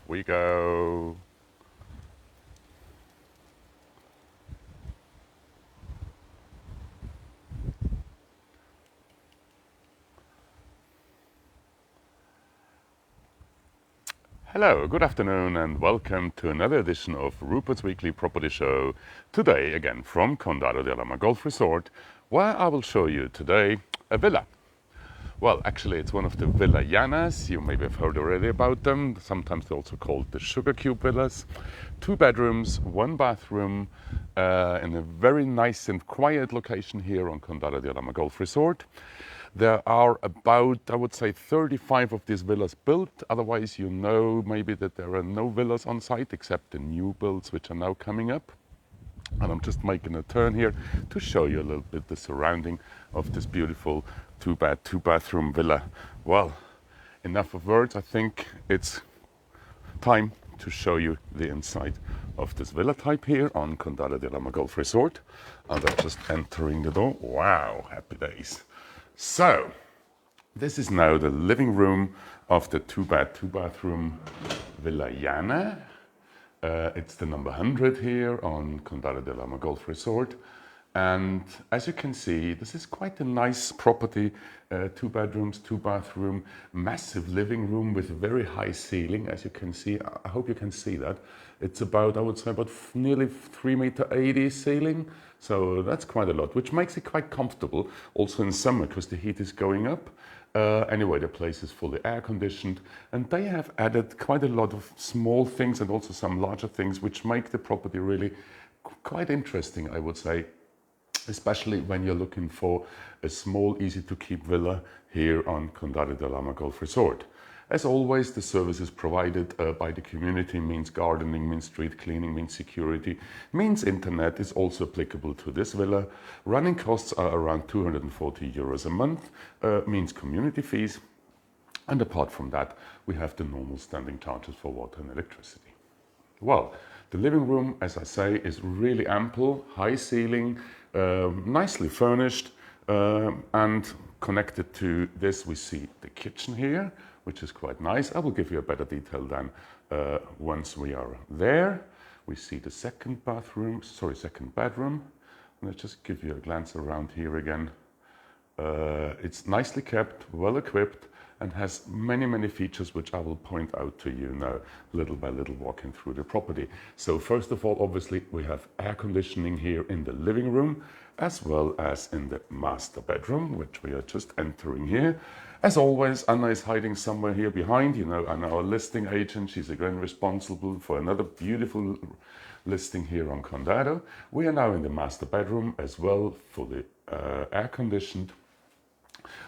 we go. Hello, good afternoon, and welcome to another edition of Rupert's Weekly Property Show. Today, again, from Condado de Alhama Golf Resort, where I will show you today a villa. Well, actually, it's one of the Villa Janas. You maybe have heard already about them. Sometimes they're also called the Sugar Cube Villas. 2 bedrooms, 1 bathroom, in a very nice and quiet location here on Condado de Alhama Golf Resort. There are about, I would say, 35 of these villas built. Otherwise, you know maybe that there are no villas on site except the new builds which are now coming up. And I'm just making a turn here to show you a little bit the surrounding of this beautiful 2-bed, 2-bathroom villa. Well, enough of words. I think it's time to show you the inside of this villa type here on Condado de Alhama Golf Resort. And I'm just entering the door. Wow, happy days. So, this is now the living room of the 2-bed, 2-bathroom Villa Jana. It's the number 100 here on Condado de Alhama Golf Resort. And as you can see, this is quite a nice property. 2 bedrooms, 2 bathroom, massive living room with a very high ceiling. As you can see, I hope you can see that. It's about, I would say, about nearly 3.80 meters ceiling. So that's quite a lot, which makes it quite comfortable also in summer because the heat is going up. Anyway, the place is fully air conditioned, and they have added quite a lot of small things and also some larger things which make the property really quite interesting, I would say, especially when you're looking for a small, easy to keep villa here on Condado de Alhama Golf Resort. As always, the services provided by the community means gardening, means street cleaning, means security, means internet is also applicable to this villa. Running costs are around 240 euros a month, means community fees. And apart from that, we have the normal standing charges for water and electricity. Well, the living room, as I say, is really ample, high ceiling, nicely furnished, and connected to this we see the kitchen here, which is quite nice. I will give you a better detail then once we are there. We see the second bedroom. Let's just give you a glance around here again. It's nicely kept, well equipped, and has many features which I will point out to you now, little by little, walking through the property. So first of all, obviously, we have air conditioning here in the living room, as well as in the master bedroom, which we are just entering here. As always, Anna is hiding somewhere here behind. You know, Anna, our listing agent, she's again responsible for another beautiful listing here on Condado. We are now in the master bedroom as well, fully air-conditioned,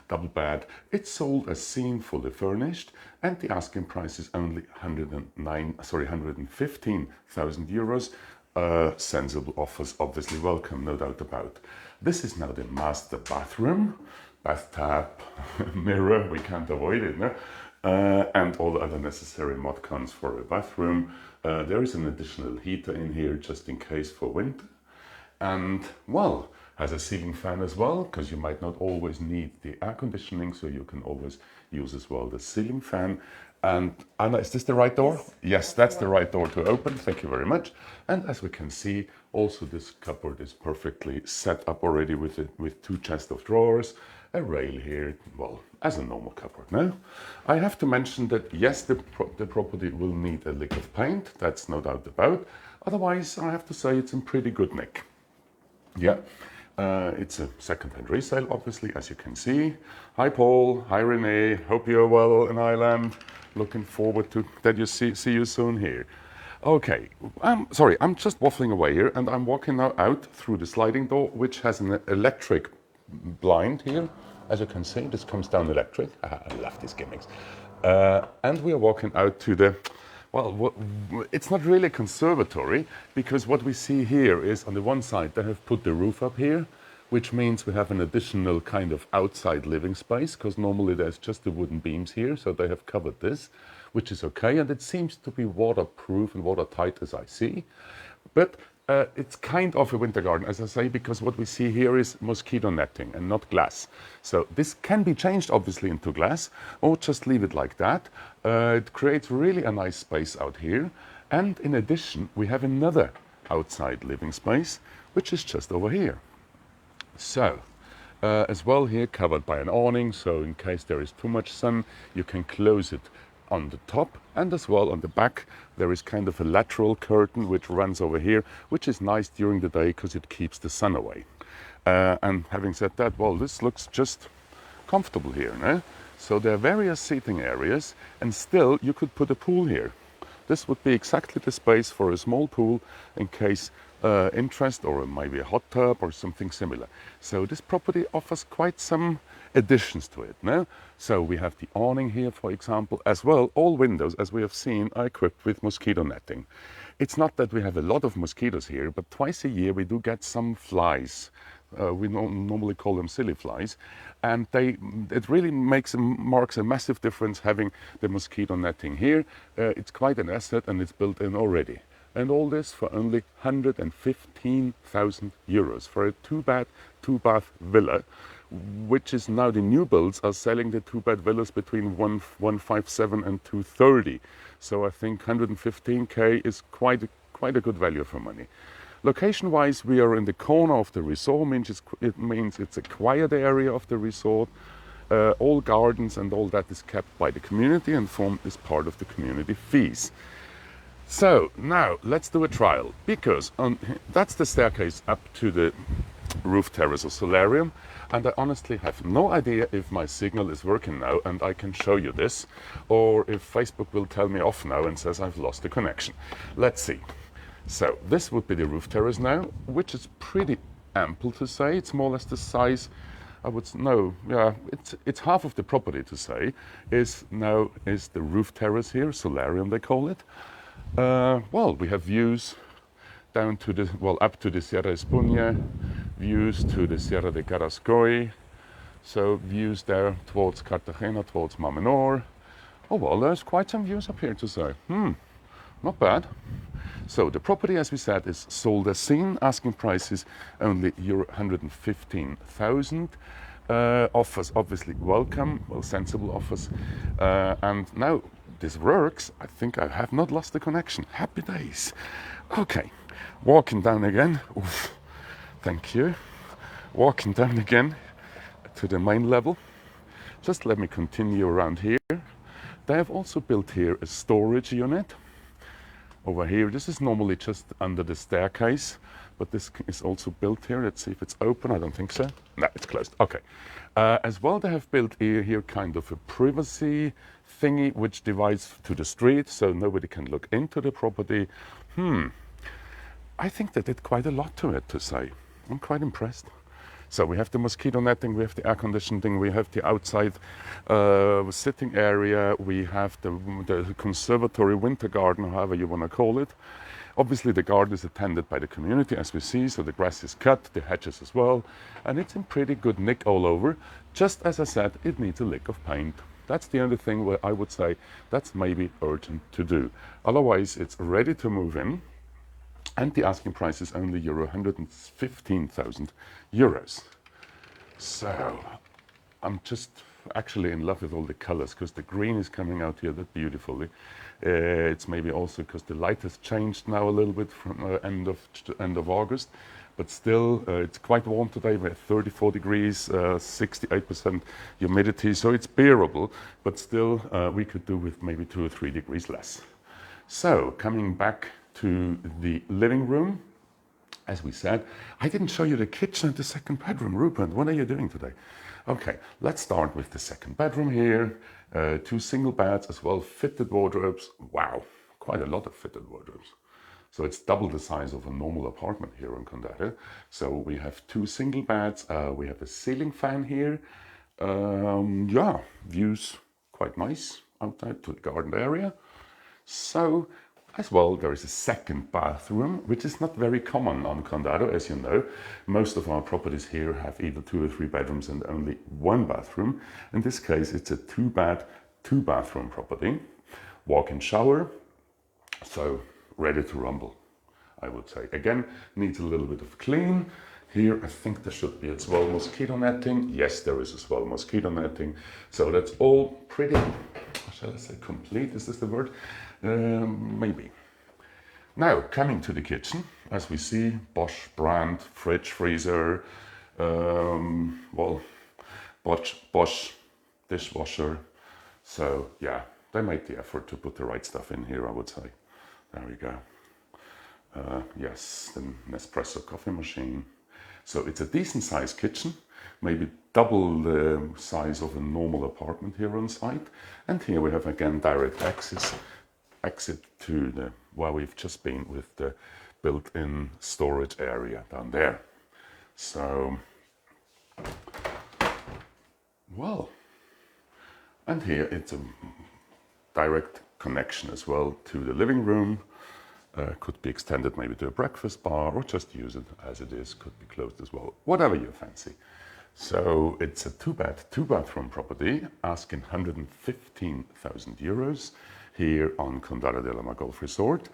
double bed. It's sold as seen, fully furnished, and the asking price is only 115,000 euros. Sensible offers, obviously welcome, no doubt about. This is now the master bathroom. Bathtub, mirror, we can't avoid it, no? And all the other necessary mod cons for a bathroom. There is an additional heater in here just in case for winter. And, well, has a ceiling fan as well, because you might not always need the air conditioning, so you can always use as well the ceiling fan. And Anna, is this the right door? Yes, that's the right door to open. Thank you very much. And as we can see, also this cupboard is perfectly set up already with 2 chests of drawers, a rail here, well, as a normal cupboard. Now, I have to mention that yes, the property will need a lick of paint. That's no doubt about. Otherwise, I have to say it's in pretty good nick. Yeah. It's a second-hand resale, obviously, as you can see. Hi, Paul. Hi, Renee. Hope you're well in Ireland. Looking forward to that you see you soon here. Okay, sorry, I'm just waffling away here, and I'm walking now out through the sliding door, which has an electric blind here. As you can see, this comes down electric. I love these gimmicks. And we are walking out to the, well, it's not really a conservatory, because what we see here is on the one side, they have put the roof up here, which means we have an additional kind of outside living space, because normally there's just the wooden beams here, so they have covered this, which is okay, and it seems to be waterproof and watertight as I see. But it's kind of a winter garden, as I say, because what we see here is mosquito netting and not glass. So this can be changed, obviously, into glass, or just leave it like that. It creates really a nice space out here. And in addition, we have another outside living space, which is just over here. So, as well here covered by an awning, so in case there is too much sun, you can close it on the top, and as well on the back there is kind of a lateral curtain which runs over here, which is nice during the day because it keeps the sun away. And having said that, well, this looks just comfortable here, no? So there are various seating areas, and still you could put a pool here. This would be exactly the space for a small pool in case interest, or maybe a hot tub or something similar. So this property offers quite some additions to it, no? So we have the awning here, for example, as well. All windows, as we have seen, are equipped with mosquito netting. It's not that we have a lot of mosquitoes here, but twice a year we do get some flies. We normally call them silly flies, and it really marks a massive difference having the mosquito netting here. It's quite an asset, and it's built in already. And all this for only 115,000 euros for a two-bed, two-bath villa, which is now the new builds are selling the two-bed villas between 157 and 230. So I think 115k is quite a good value for money. Location-wise, we are in the corner of the resort, it means it's a quiet area of the resort. All gardens and all that is kept by the community and formed as part of the community fees. So now let's do a trial, because that's the staircase up to the roof terrace or solarium, and I honestly have no idea if my signal is working now and I can show you this, or if Facebook will tell me off now and says I've lost the connection. Let's see. So this would be the roof terrace now, which is pretty ample to say. It's more or less the size, it's half of the property to say, is the roof terrace here, solarium they call it. Well, we have views down to up to the Sierra Espuña, views to the Sierra de Carrascoy, so views there towards Cartagena, towards Mar Menor. Oh well, there's quite some views up here to say. Not bad. So the property, as we said, is sold as seen. Asking price is only euro 115,000. Offers obviously welcome, sensible offers. And now this works. I think I have not lost the connection. Happy days. Okay, walking down again. Oof, thank you. Walking down again to the main level. Just let me continue around here. They have also built here a storage unit. Over here, this is normally just under the staircase, but this is also built here. Let's see if it's open. I don't think so. No, it's closed. Okay. As well, they have built here kind of a privacy thingy which divides to the street, so nobody can look into the property. I think they did quite a lot to it, to say. I'm quite impressed. So we have the mosquito netting, we have the air conditioning, we have the outside sitting area, we have the conservatory winter garden, however you want to call it. Obviously the garden is attended by the community, as we see, so the grass is cut, the hedges as well, and it's in pretty good nick all over. Just as I said, it needs a lick of paint. That's the only thing where I would say that's maybe urgent to do. Otherwise, it's ready to move in. And the asking price is only euro 115,000 euros. So I'm just actually in love with all the colors, because the green is coming out here that beautifully. It's maybe also because the light has changed now a little bit from end of August, but still it's quite warm today. We're at 34 degrees, 68% humidity, so it's bearable, but still we could do with maybe 2 or 3 degrees less. So coming back to the living room, as we said, I didn't show you the kitchen and the second bedroom. Rupert, what are you doing today? Okay, let's start with the second bedroom here. 2 single beds as well, fitted wardrobes. Wow, quite a lot of fitted wardrobes. So it's double the size of a normal apartment here in Condado. So we have 2 single beds. We have a ceiling fan here. Yeah, views quite nice outside to the garden area. So as well, there is a second bathroom, which is not very common on Condado, as you know. Most of our properties here have either 2 or 3 bedrooms and only 1 bathroom. In this case, it's a 2-bed, 2-bathroom property. Walk-in shower, so ready to rumble, I would say. Again, needs a little bit of clean. Here, I think there should be as well mosquito netting. Yes, there is as well mosquito netting. So that's all pretty shall I say complete, is this the word? Maybe. Now, coming to the kitchen, as we see, Bosch brand, fridge, freezer, well, Bosch dishwasher. So yeah, they made the effort to put the right stuff in here, I would say. There we go. Yes, the Nespresso coffee machine. So it's a decent sized kitchen, maybe double the size of a normal apartment here on site. And here we have again direct exit to the where we've just been with the built-in storage area down there. So, well, and here it's a direct connection as well to the living room. Could be extended maybe to a breakfast bar, or just use it as it is. Could be closed as well, whatever you fancy. So it's a two-bed, two-bathroom property, asking 115,000 euros here on Condado de Alhama Golf Resort.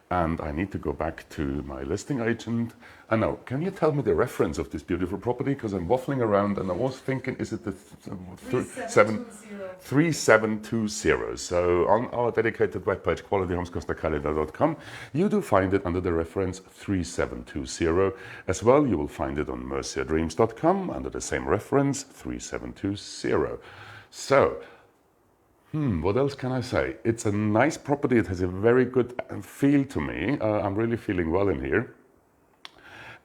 And I need to go back to my listing agent. And now, can you tell me the reference of this beautiful property? Because I'm waffling around and I was thinking, is it the 3720? So on our dedicated webpage, qualityhomescostacalida.com, you do find it under the reference 3720. As well, you will find it on murciadreams.com under the same reference, 3720. So, what else can I say? It's a nice property. It has a very good feel to me. I'm really feeling well in here.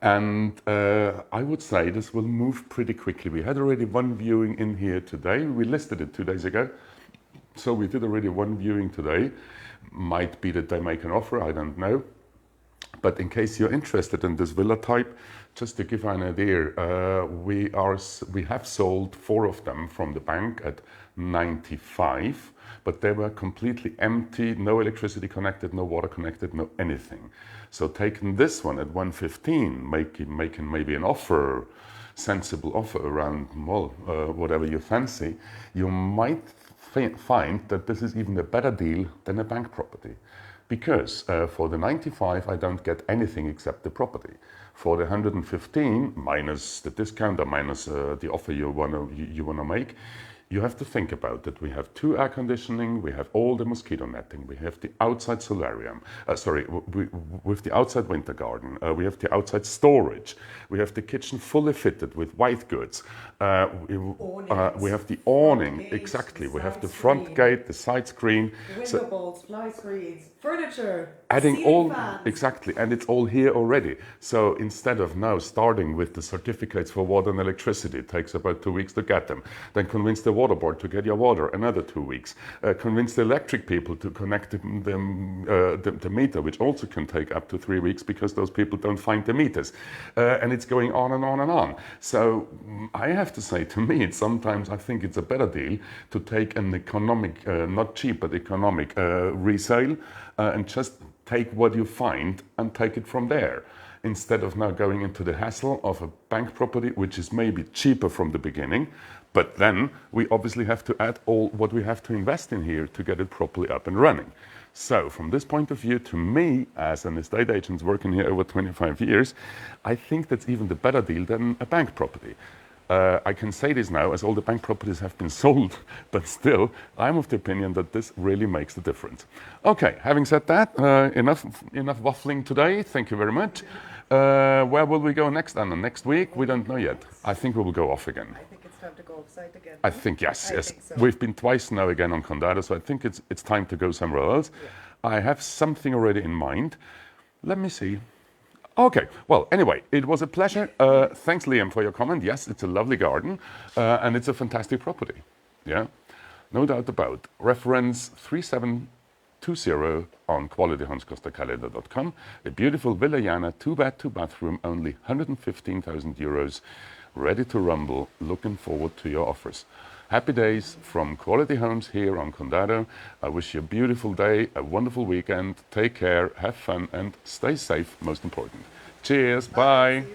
And I would say this will move pretty quickly. We had already one viewing in here today. We listed it 2 days ago. So we did already one viewing today. Might be that they make an offer, I don't know. But in case you're interested in this villa type, just to give you an idea, we have sold 4 of them from the bank at 95, but they were completely empty, no electricity connected, no water connected, no anything. So taking this one at 115, making maybe an offer, sensible offer around, well, whatever you fancy, you might find that this is even a better deal than a bank property. Because for the 95, I don't get anything except the property. For the 115, minus the discount or minus the offer you wanna make, you have to think about that we have 2 air conditioning, we have all the mosquito netting, we have the outside solarium, with the outside winter garden, we have the outside storage, we have the kitchen fully fitted with white goods, we have the awning, exactly, we have the front gate, the side screen, window bolts, fly screens, furniture, adding all fans. exactly, and it's all here already. So instead of now starting with the certificates for water and electricity, it takes about 2 weeks to get them. Then convince the water board to get your water, another 2 weeks. Convince the electric people to connect the meter, which also can take up to 3 weeks because those people don't find the meters, and it's going on and on and on. So I have to say, to me, sometimes I think it's a better deal to take an economic, not cheap but economic resale. And just take what you find and take it from there, instead of now going into the hassle of a bank property, which is maybe cheaper from the beginning, but then we obviously have to add all what we have to invest in here to get it properly up and running. So from this point of view, to me, as an estate agent working here over 25 years, I think that's even the better deal than a bank property. I can say this now, as all the bank properties have been sold, but still, I'm of the opinion that this really makes the difference. Okay, having said that, enough waffling today. Thank you very much. Where will we go next, Anna? Next week? We don't know yet. I think we will go off again. I think it's time to go offsite again. I think, yes. I think so. We've been twice now again on Condado, so I think it's time to go somewhere else. Yeah. I have something already in mind. Let me see. Okay, well, anyway, it was a pleasure. Thanks, Liam, for your comment. Yes, it's a lovely garden, and it's a fantastic property. Yeah, no doubt about. Reference 3720 on qualityhomescostacalida.com. A beautiful Villa Jana, 2-bed, 2-bathroom, only 115,000 euros, ready to rumble. Looking forward to your offers. Happy days from Quality Homes here on Condado. I wish you a beautiful day, a wonderful weekend. Take care, have fun, and stay safe, most important. Cheers, bye.